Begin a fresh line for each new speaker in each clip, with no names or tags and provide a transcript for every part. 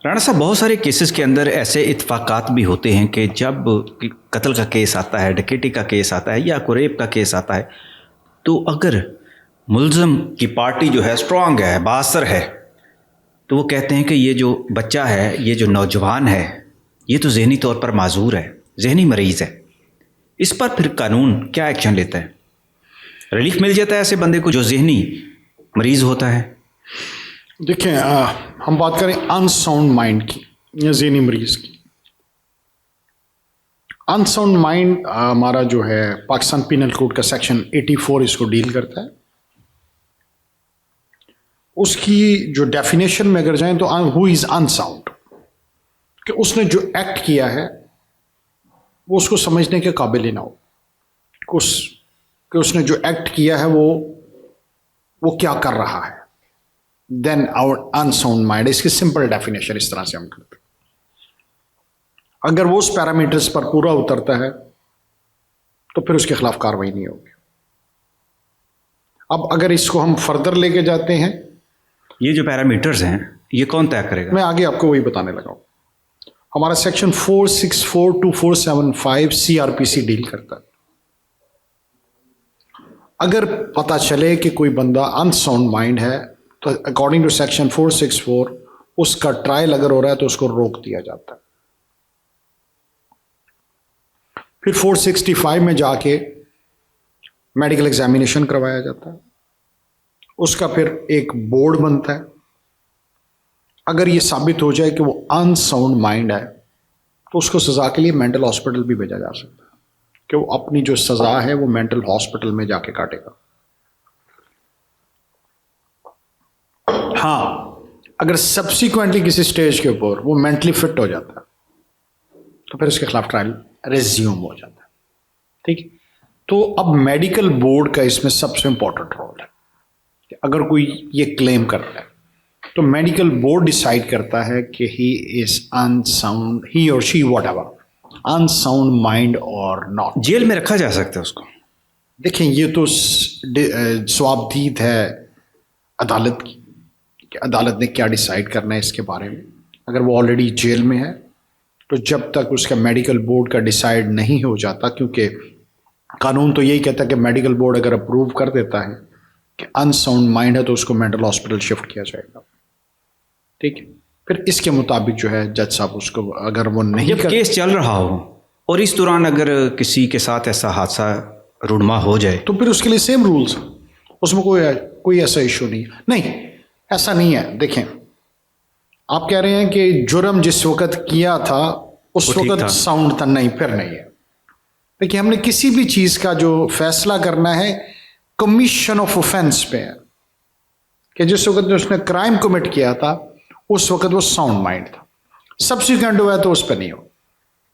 राणा साहब, बहुत सारे केसेस के अंदर ऐसे इत्फाकात भी होते हैं कि जब कत्ल का केस आता है, डकैती का केस आता है या रेप का केस आता है, तो अगर मुल्ज़म की पार्टी जो है स्ट्रांग है, बासर है, तो वो कहते हैं कि ये जो बच्चा है, ये जो नौजवान है, ये तो जहनी तौर पर माजूर है, जहनी मरीज़ है। इस पर फिर कानून क्या एक्शन लेता है? रिलीफ मिल जाता है ऐसे बंदे को जो जहनी मरीज़ होता है?
देखें, हम बात करें अनसाउंड माइंड की या ज़हनी मरीज़ की। अनसाउंड माइंड हमारा जो है पाकिस्तान पीनल कोड का सेक्शन 84 इसको डील करता है। उसकी जो डेफिनेशन में अगर जाएं तो हु इज़ अनसाउंड, कि उसने जो एक्ट किया है वो उसको समझने के काबिल ही ना हो, कि उसने जो एक्ट किया है वो क्या कर रहा है। देन आवर अनसाउंड माइंड, इसकी सिंपल डेफिनेशन इस तरह से हम करते हैं। अगर वो उस पैरामीटर्स पर पूरा उतरता है तो फिर उसके खिलाफ कार्रवाई नहीं होगी। अब अगर इसको हम फर्दर लेके जाते हैं,
ये जो पैरामीटर्स हैं ये कौन तय करेगा?
मैं आगे आपको वही बताने लगा हूं। हमारा सेक्शन 464 to 475 CRPC डील करता है। अगर पता चले कि कोई बंदा अनसाउंड माइंड है तो अकॉर्डिंग टू सेक्शन 464 उसका ट्रायल अगर हो रहा है तो उसको रोक दिया जाता है। फिर 465 में जाके मेडिकल एग्जामिनेशन करवाया जाता है। उसका फिर एक बोर्ड बनता है। अगर ये साबित हो जाए कि वो अनसाउंड माइंड है तो उसको सज़ा के लिए मेंटल हॉस्पिटल भी भेजा जा सकता है, कि वो अपनी जो सज़ा है वो मेंटल हॉस्पिटल में जाके काटेगा। हाँ, अगर सब्सिक्वेंटली किसी स्टेज के ऊपर वो मेंटली फिट हो जाता है तो फिर उसके खिलाफ ट्रायल रेज्यूम हो जाता है। ठीक है, तो अब मेडिकल बोर्ड का इसमें सबसे इंपॉर्टेंट रोल है कि अगर कोई ये क्लेम कर रहा है तो मेडिकल बोर्ड डिसाइड करता है कि ही इज अनसाउंड, ही और she what ever, unsound mind और नॉट।
जेल में रखा जा सकता है उसको?
देखें, ये तो स्वाबदीद है अदालत की कि अदालत ने क्या डिसाइड करना है इसके बारे में। अगर वो ऑलरेडी जेल में है तो जब तक उसका मेडिकल बोर्ड का डिसाइड नहीं हो जाता, क्योंकि कानून तो यही कहता है कि मेडिकल बोर्ड अगर अप्रूव कर देता है कि अनसाउंड माइंड है तो उसको मेंटल हॉस्पिटल शिफ्ट किया जाएगा। ठीक है, फिर इसके मुताबिक जो है जज साहब उसको, अगर वो नहीं
जब केस चल रहा हो और इस दौरान अगर किसी के साथ ऐसा हादसा रुड़मा हो जाए
तो फिर उसके लिए सेम रूल्स, उसमें कोई ऐसा इशू नहीं, ऐसा नहीं है। देखें, आप कह रहे हैं कि जुर्म जिस वक्त किया था उस वक्त साउंड था, नहीं, फिर नहीं है। देखिए, हमने किसी भी चीज़ का जो फैसला करना है कमीशन ऑफ ऑफेंस पे है, कि जिस वक्त उसने क्राइम कमिट किया था उस वक्त वो साउंड माइंड था। सब्सिक्वेंट हुआ है तो उस पर नहीं हो,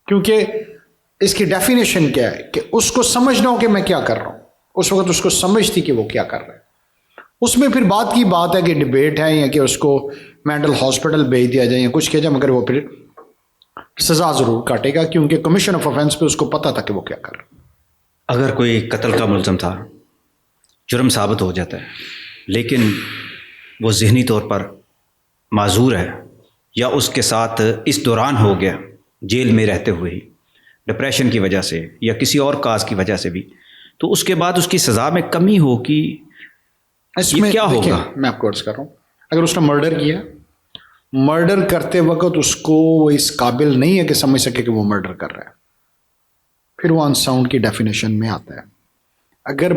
क्योंकि इसकी डेफिनेशन क्या है कि उसको समझना हो कि मैं क्या कर रहा हूं। उस वक्त उसको समझ थी कि वो क्या कर रहा है। उसमें फिर बात की बात है कि डिबेट है या कि उसको मेंटल हॉस्पिटल भेज दिया जाए या कुछ किया जाए, मगर वो फिर सजा जरूर काटेगा, क्योंकि कमीशन ऑफ ऑफेंस पे उसको पता था कि वो क्या कर रहा है।
अगर कोई कत्ल का मुल्ज़म था, जुर्म साबित हो जाता है, लेकिन वो ज़हनी तौर पर माजूर है या उसके साथ इस दौरान हो गया जेल में रहते हुए ही डिप्रेशन की वजह से या किसी और काज की वजह से भी, तो उसके बाद उसकी सज़ा में कमी हो कि इसमें क्या होगा?
मैं आपको अर्ज कर रहा हूँ, अगर उसने मर्डर किया, मर्डर करते वक्त उसको वो इस काबिल नहीं है कि समझ सके कि वो मर्डर कर रहा है, फिर वो अनसाउंड की डेफिनेशन में आता है। अगर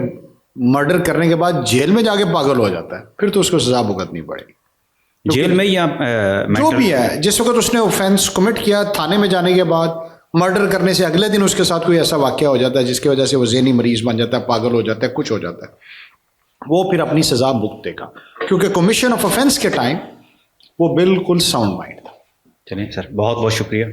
मर्डर करने के बाद जेल में जाके पागल हो जाता है फिर तो उसको सजा भुगतनी पड़ेगी,
जेल में या
जो भी है। जिस वक्त उसने ऑफेंस कमिट किया, थाने में जाने के बाद मर्डर करने से अगले दिन उसके साथ कोई ऐसा वाकया हो जाता है जिसकी वजह से वो ज़हनी मरीज बन जाता है, पागल हो जाता है, कुछ हो जाता है, वो फिर अपनी सजा भुगतेगा, क्योंकि कमीशन ऑफ ऑफेंस के टाइम वो बिल्कुल साउंड माइंड था।
चलिए सर, बहुत बहुत शुक्रिया।